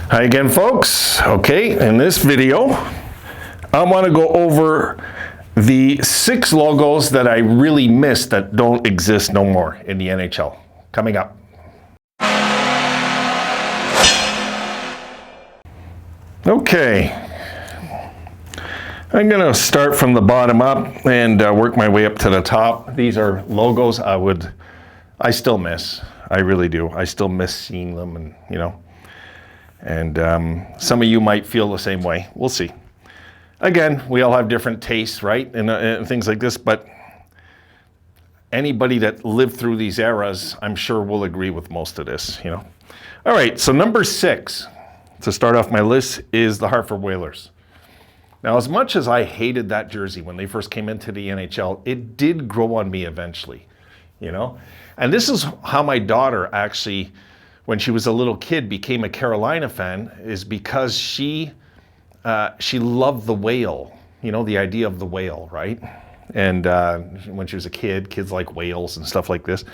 Hi again, folks. Okay, in this video, I want to go over the 6 logos that I really missed that don't exist no more in the NHL. Coming up. Okay, I'm going to start from the bottom up and work my way up to the top. These are logos I still miss. I really do. I still miss seeing them, and and some of you might feel the same way. We'll see. Again, we all have different tastes, right? And things like this, but anybody that lived through these eras, I'm sure will agree with most of this, All right, so number 6, to start off my list, is the Hartford Whalers. Now, as much as I hated that jersey when they first came into the NHL, it did grow on me eventually, And this is how my daughter actually, when she was a little kid, became a Carolina fan, is because she loved the whale, the idea of the whale, right? And when she was a kid, kids like whales and stuff like this.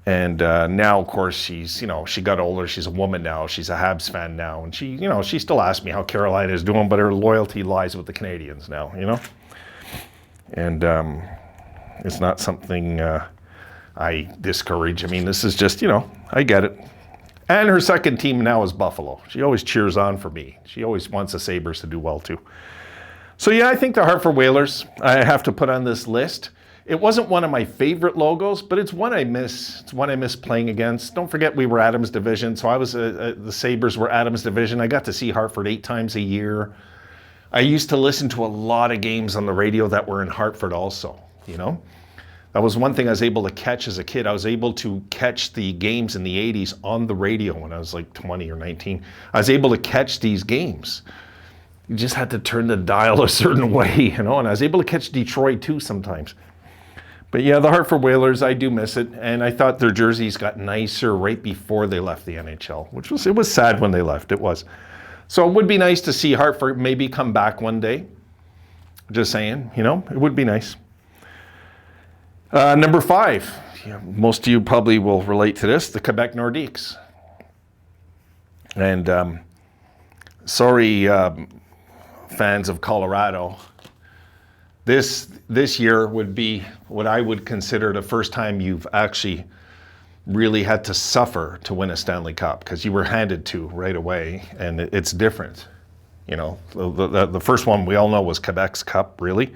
And now, of course, she's, she got older. She's a woman now. She's a Habs fan now. And she still asks me how Carolina is doing, but her loyalty lies with the Canadians now, And it's not something I discourage. I mean, this is just, I get it. And her second team now is Buffalo. She always cheers on for me. She always wants the Sabres to do well too. So yeah, I think the Hartford Whalers, I have to put on this list. It wasn't one of my favorite logos, but it's one I miss. It's one I miss playing against. Don't forget we were Adams Division, so I was the Sabres were Adams Division. I got to see Hartford 8 times a year. I used to listen to a lot of games on the radio that were in Hartford also, That was one thing I was able to catch as a kid. I was able to catch the games in the 80s on the radio when I was like 20 or 19. I was able to catch these games. You just had to turn the dial a certain way, and I was able to catch Detroit too sometimes. But yeah, the Hartford Whalers, I do miss it. And I thought their jerseys got nicer right before they left the NHL, it was sad when they left, it was. So it would be nice to see Hartford maybe come back one day. Just saying, it would be nice. Number 5, most of you probably will relate to this, the Quebec Nordiques. And sorry, fans of Colorado, this year would be what I would consider the first time you've actually really had to suffer to win a Stanley Cup, because you were handed to right away, and it's different. The first one we all know was Quebec's Cup, really.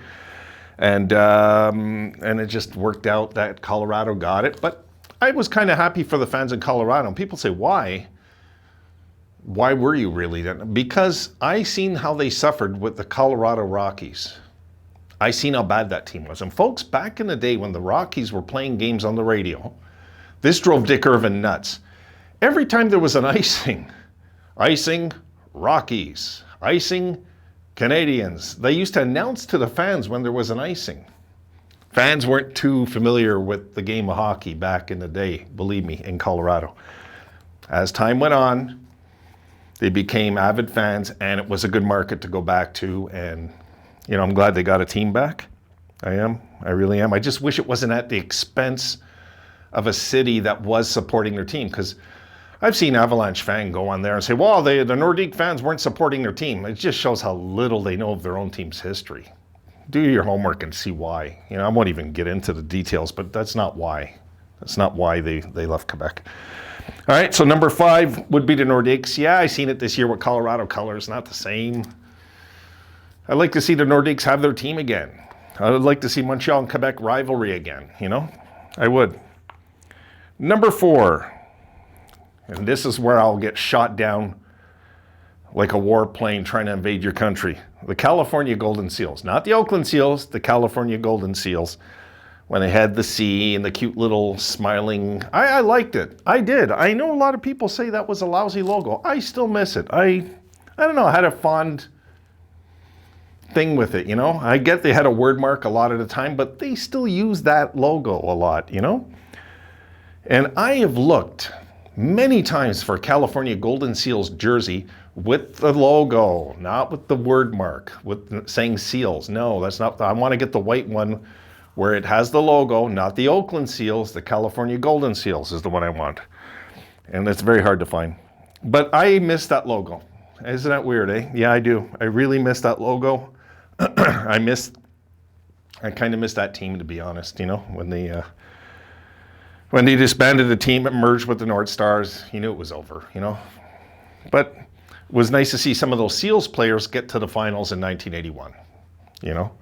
And it just worked out that Colorado got it. But I was kind of happy for the fans in Colorado. And people say, why? Why were you really then? Because I seen how they suffered with the Colorado Rockies. I seen how bad that team was. And folks, back in the day when the Rockies were playing games on the radio, this drove Dick Irvin nuts. Every time there was an icing, Rockies, icing, Canadians, they used to announce to the fans when there was an icing. Fans weren't too familiar with the game of hockey back in the day, believe me, in Colorado. As time went on, they became avid fans, and it was a good market to go back to. And, I'm glad they got a team back. I am. I really am. I just wish it wasn't at the expense of a city that was supporting their team, because I've seen Avalanche fan go on there and say, well, the Nordique fans weren't supporting their team. It just shows how little they know of their own team's history. Do your homework and see why. I won't even get into the details, but that's not why. That's not why they left Quebec. All right, so number 5 would be the Nordiques. Yeah, I seen it this year with Colorado colors, not the same. I'd like to see the Nordiques have their team again. I would like to see Montreal and Quebec rivalry again, I would. Number 4. And this is where I'll get shot down like a warplane trying to invade your country. The California Golden Seals. Not the Oakland Seals, the California Golden Seals. When they had the C and the cute little smiling. I liked it. I did. I know a lot of people say that was a lousy logo. I still miss it. I don't know, I had a fond thing with it, I get they had a word mark a lot of the time, but they still use that logo a lot, And I have looked many times for California Golden Seals jersey with the logo, not with the word mark, with saying Seals. No, that's not, I want to get the white one where it has the logo, not the Oakland Seals, the California Golden Seals is the one I want. And it's very hard to find. But I miss that logo. Isn't that weird, eh? Yeah, I do. I really miss that logo. I kind of miss that team, to be honest, you know, when they disbanded the team and merged with the North Stars, you knew it was over, you know. But it was nice to see some of those Seals players get to the finals in 1981, you know.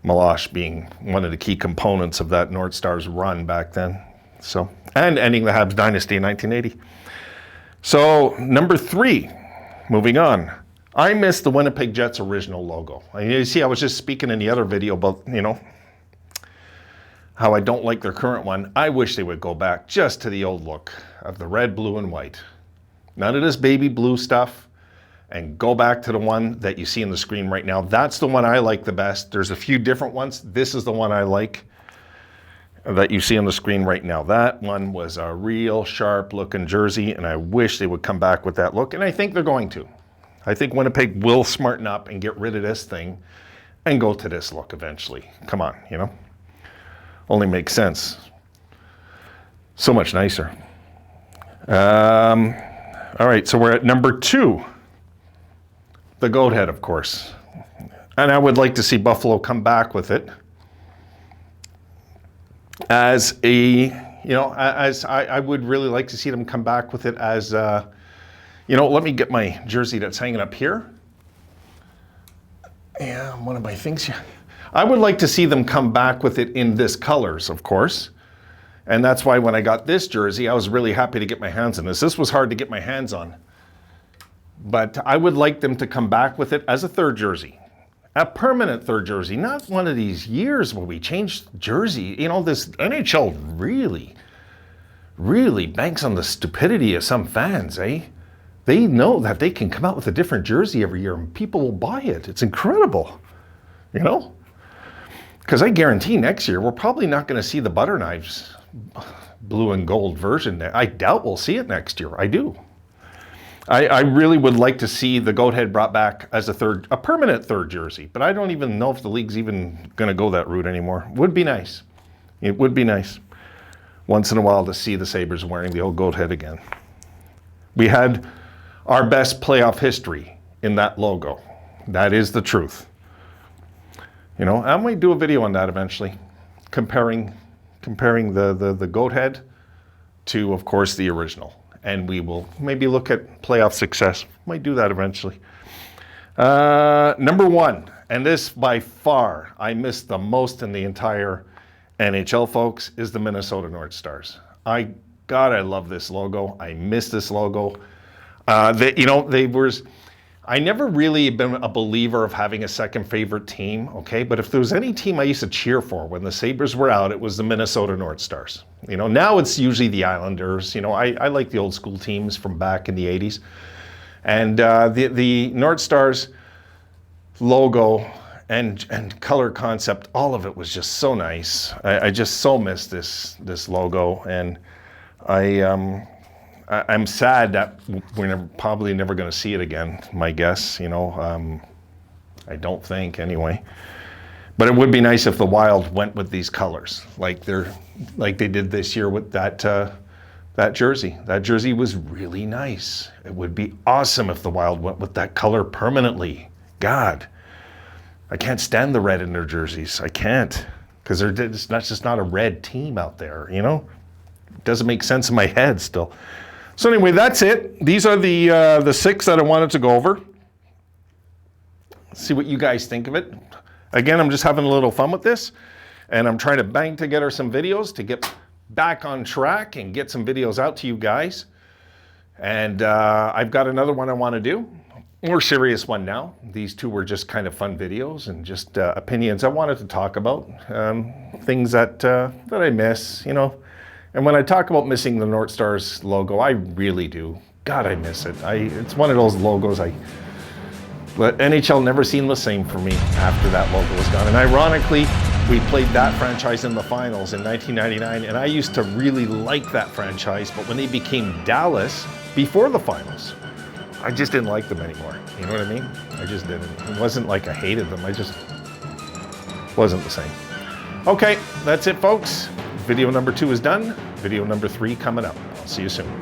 Milosh being one of the key components of that North Stars run back then. So, and ending the Habs dynasty in 1980. So, number 3, moving on. I miss the Winnipeg Jets original logo. You see, I was just speaking in the other video about, you know, how I don't like their current one. I wish they would go back just to the old look of the red, blue, and white. None of this baby blue stuff. And go back to the one that you see on the screen right now. That's the one I like the best. There's a few different ones. This is the one I like that you see on the screen right now. That one was a real sharp looking jersey, and I wish they would come back with that look, and I think they're going to. I think Winnipeg will smarten up and get rid of this thing and go to this look eventually. Come on, you know? Only makes sense. So much nicer. All right, so we're at number 2. The goat head, of course. And I would like to see Buffalo come back with it as a, you know, as I would really like to see them come back with it as, you know, let me get my jersey that's hanging up here. Yeah, one of my things here. I would like to see them come back with it in this colors, of course. And that's why when I got this jersey, I was really happy to get my hands on this. This was hard to get my hands on. But I would like them to come back with it as a third jersey. A permanent third jersey, not one of these years where we changed jersey. You know, this NHL really banks on the stupidity of some fans, eh? They know that they can come out with a different jersey every year and people will buy it. It's incredible, you know? Because I guarantee next year, we're probably not going to see the butter knives blue and gold version. I doubt we'll see it next year. I do. I really would like to see the goat head brought back as a permanent third jersey, but I don't even know if the league's even going to go that route anymore. Would be nice. It would be nice once in a while to see the Sabres wearing the old goat head again. We had our best playoff history in that logo. That is the truth. You know, I might do a video on that eventually, comparing the goat head to, of course, the original. And we will maybe look at playoff success. Might do that eventually. Number 1, and this by far I miss the most in the entire NHL, folks, is the Minnesota North Stars. God, I love this logo. I miss this logo. I never really been a believer of having a second favorite team, okay? But if there was any team I used to cheer for when the Sabres were out, it was the Minnesota North Stars. You know, now it's usually the Islanders. You know, I like the old school teams from back in the 80s. And the North Stars logo and color concept, all of it was just so nice. I just so miss this logo, and I'm sad that we're probably never going to see it again, my guess, you know. I don't think, anyway. But it would be nice if the Wild went with these colors, like they did this year with that jersey. That jersey was really nice. It would be awesome if the Wild went with that color permanently. God, I can't stand the red in their jerseys. I can't, because it's just not a red team out there, you know. It doesn't make sense in my head still. So anyway, that's it. These are the 6 that I wanted to go over. See what you guys think of it. Again, I'm just having a little fun with this, and I'm trying to bang together some videos to get back on track and get some videos out to you guys. And I've got another one I want to do. More serious one now. These 2 were just kind of fun videos and just opinions I wanted to talk about. Things that I miss, you know. And when I talk about missing the North Stars logo, I really do. God, I miss it. It's one of those logos but NHL never seemed the same for me after that logo was gone. And ironically, we played that franchise in the finals in 1999, and I used to really like that franchise, but when they became Dallas before the finals, I just didn't like them anymore. You know what I mean? I just didn't. It wasn't like I hated them. I just wasn't the same. Okay, that's it, folks. Video number 2 is done. Video number 3 coming up. I'll see you soon.